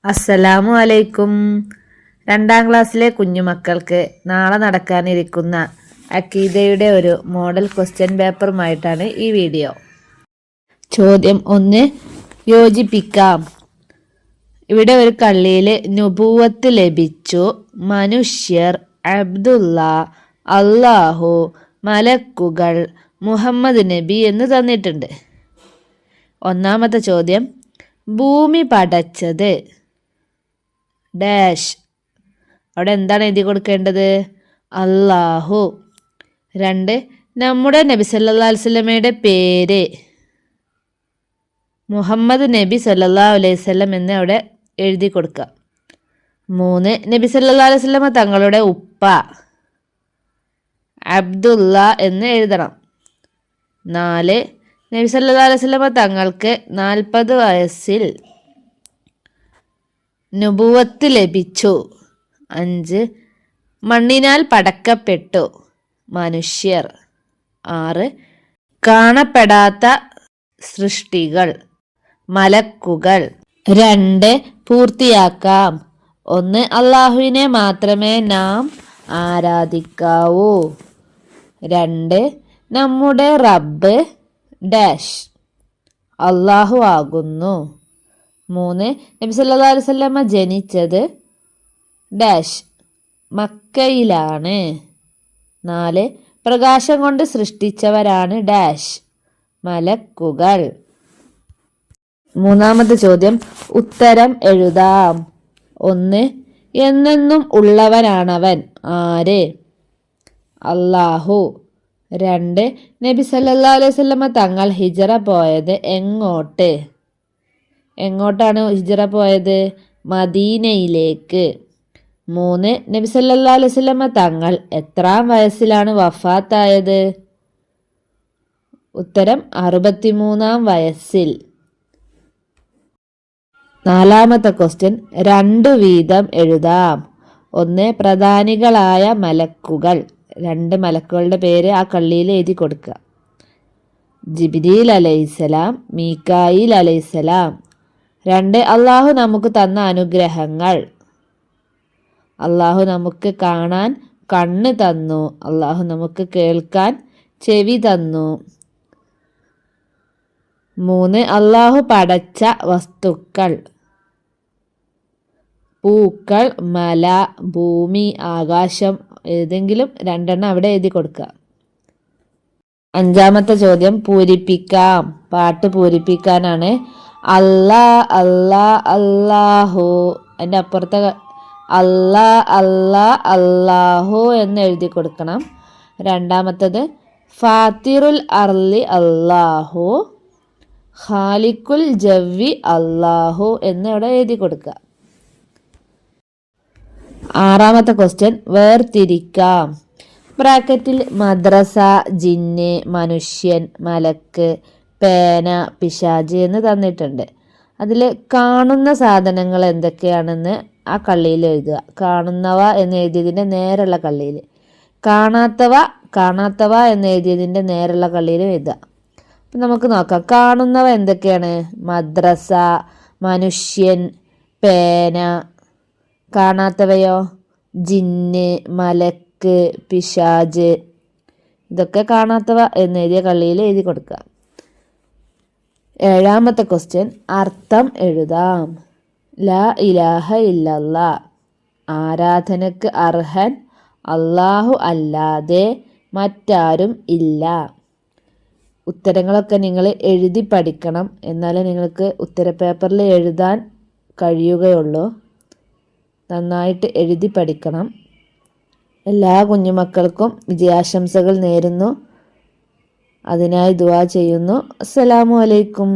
അസ്സലാമു അലൈക്കും. 2ാം ക്ലാസ്സിലെ കുഞ്ഞുമക്കൾക്ക് നാളെ നടക്കാനിരിക്കുന്ന അക്കീദയുടെ ഒരു മോഡൽ ക്വസ്റ്റ്യൻ പേപ്പറുമായിട്ടാണ് ഈ വീഡിയോ. ചോദ്യം 1, യോജിപ്പിക്കാം. ഇവിടെ ഒരു കള്ളിയിൽ നുബുവത്ത് ലഭിച്ചു, മനുഷ്യർ, അബ്ദുള്ള, അല്ലാഹു, മലക്കുകൾ, മുഹമ്മദ് നബി എന്ന് തന്നിട്ടുണ്ട്. 1ാമത്തെ ചോദ്യം, ഭൂമി പടച്ചത് ഡാഷ്. അവിടെ എന്താണ് എഴുതി കൊടുക്കേണ്ടത്? അല്ലാഹു. 2, നമ്മുടെ നബി സല്ലല്ലാഹു അലൈഹി വസല്ലമയുടെ പേര് മുഹമ്മദ് നബി സല്ലല്ലാഹു അലൈഹി വസല്ലം എന്ന് അവിടെ എഴുതി കൊടുക്കുക. 3, നബി സല്ലല്ലാഹു അലൈഹി വസല്ലമ തങ്ങളുടെ ഉപ്പ അബ്ദുള്ള എന്ന് എഴുതണം. 4, നബി സല്ലല്ലാഹു അലൈഹി വസല്ലമ തങ്ങൾക്ക് 40 വയസ്സിൽ നുബുവത്ത് ലഭിച്ചു. 5, മണ്ണിനാൽ പടക്കപ്പെട്ടു മനുഷ്യർ. 6, കാണപ്പെടാത്ത സൃഷ്ടികൾ മലക്കുകൾ. 2, പൂർത്തിയാക്കാം. 1, അള്ളാഹുവിനെ മാത്രമേ നാം ആരാധിക്കാവൂ. 2, നമ്മുടെ റബ്ബ് ഡാഷ് അള്ളാഹു ആകുന്നു. 3, നബി സല്ലല്ലാഹു അലൈഹി വസല്ലമ ജനിച്ചത് ഡാഷ് മക്കയിലാണ്. 4, പ്രകാശം കൊണ്ട് സൃഷ്ടിച്ചവരാണ് ഡാഷ് മലക്കുകൾ. 3ാമത്തെ ചോദ്യം, ഉത്തരം എഴുതാം. 1, എന്നെന്നും ഉള്ളവനാണവൻ ആര്? അല്ലാഹു. 2, നബി സല്ലല്ലാഹു അലൈഹി വസല്ലമ തങ്ങൾ ഹിജ്റ പോയത് എങ്ങോട്ട്? എങ്ങോട്ടാണ് ഹിജ്റ പോയത്? മദീനയിലേക്ക്. 3, നബി സല്ലല്ലാഹു അലൈഹി വസല്ലമ തങ്ങൾ എത്രാം വയസ്സിലാണ് വഫാത്തായത്? ഉത്തരം 63ാം വയസ്സിൽ. 4ാമത്തെ ക്വസ്റ്റ്യൻ, 2 വീതം എഴുതാം. 1, പ്രധാനികളായ മലക്കുകൾ. 2 മലക്കുകളുടെ പേര് ആ കള്ളിയിൽ എഴുതി കൊടുക്കുക. ജിബ്രീൽ അലൈഹിസ്സലാം, മീകായിൽ അലൈഹിസ്സലാം. 2, അള്ളാഹു നമുക്ക് തന്ന അനുഗ്രഹങ്ങൾ. അള്ളാഹു നമുക്ക് കാണാൻ കണ്ണ് തന്നു, അള്ളാഹു നമുക്ക് കേൾക്കാൻ ചെവി തന്നു. 3, അള്ളാഹു പടച്ച വസ്തുക്കൾ, പൂക്കൾ, മല, ഭൂമി, ആകാശം. ഏതെങ്കിലും 2 അവിടെ എഴുതി കൊടുക്കുക. 5ാമത്തെ ചോദ്യം, പൂരിപ്പിക്കാം. പാട്ട് പൂരിപ്പിക്കാനാണ്. അല്ലാ അല്ലാ അല്ലാഹു, അതിൻ്റെ അപ്പുറത്തെ അല്ലാ അല്ലാ അല്ലാഹു എന്ന് എഴുതി കൊടുക്കണം. 2ാമത്തത്, ഫാത്തിറുൽ അർളി അല്ലാഹു, ഖാലിഖുൽ ജവ്വി അല്ലാഹു എന്ന് ഇവിടെ എഴുതി കൊടുക്കുക. 6ാമത്തെ ക്വസ്റ്റ്യൻ, വേർതിരിക്കാം. ബ്രാക്കറ്റിൽ മദ്രസ, ജിന്ന്, മനുഷ്യൻ, മലക്ക്, പേന, പിശാച് എന്ന് തന്നിട്ടുണ്ട്. അതിൽ കാണുന്ന സാധനങ്ങൾ എന്തൊക്കെയാണെന്ന് ആ കള്ളിയിൽ എഴുതുക. കാണുന്നവ എന്ന് എഴുതിയതിൻ്റെ നേരെയുള്ള കള്ളിയിൽ, കാണാത്തവ എന്ന് എഴുതിയതിൻ്റെ നേരെയുള്ള കള്ളിയിൽ എഴുതുക. അപ്പം നമുക്ക് നോക്കാം. കാണുന്നവ എന്തൊക്കെയാണ്? മദ്രസ, മനുഷ്യൻ, പേന. കാണാത്തവയോ? ജിന്ന്, മലക്ക്, പിശാച്. ഇതൊക്കെ കാണാത്തവ എന്നെഴുതിയ കള്ളിയിൽ എഴുതി കൊടുക്കുക. 7ാമത്തെ ക്വസ്റ്റ്യൻ, അർത്ഥം എഴുതാം. ലാ ഇലാഹ ഇല്ലല്ലാ, ആരാധനക്ക് അർഹൻ അല്ലാഹു അല്ലാതെ മറ്റാരും ഇല്ല. ഉത്തരങ്ങളൊക്കെ നിങ്ങൾ എഴുതി പഠിക്കണം, എന്നാലേ നിങ്ങൾക്ക് ഉത്തരപേപ്പറിൽ എഴുതാൻ കഴിയുകയുള്ളൂ. നന്നായിട്ട് എഴുതി പഠിക്കണം. എല്ലാ കുഞ്ഞുമക്കൾക്കും വിജയാശംസകൾ നേരുന്നു. അതിനായി ദുആ ചെയ്യുന്നു. അസ്സലാമു അലൈക്കും.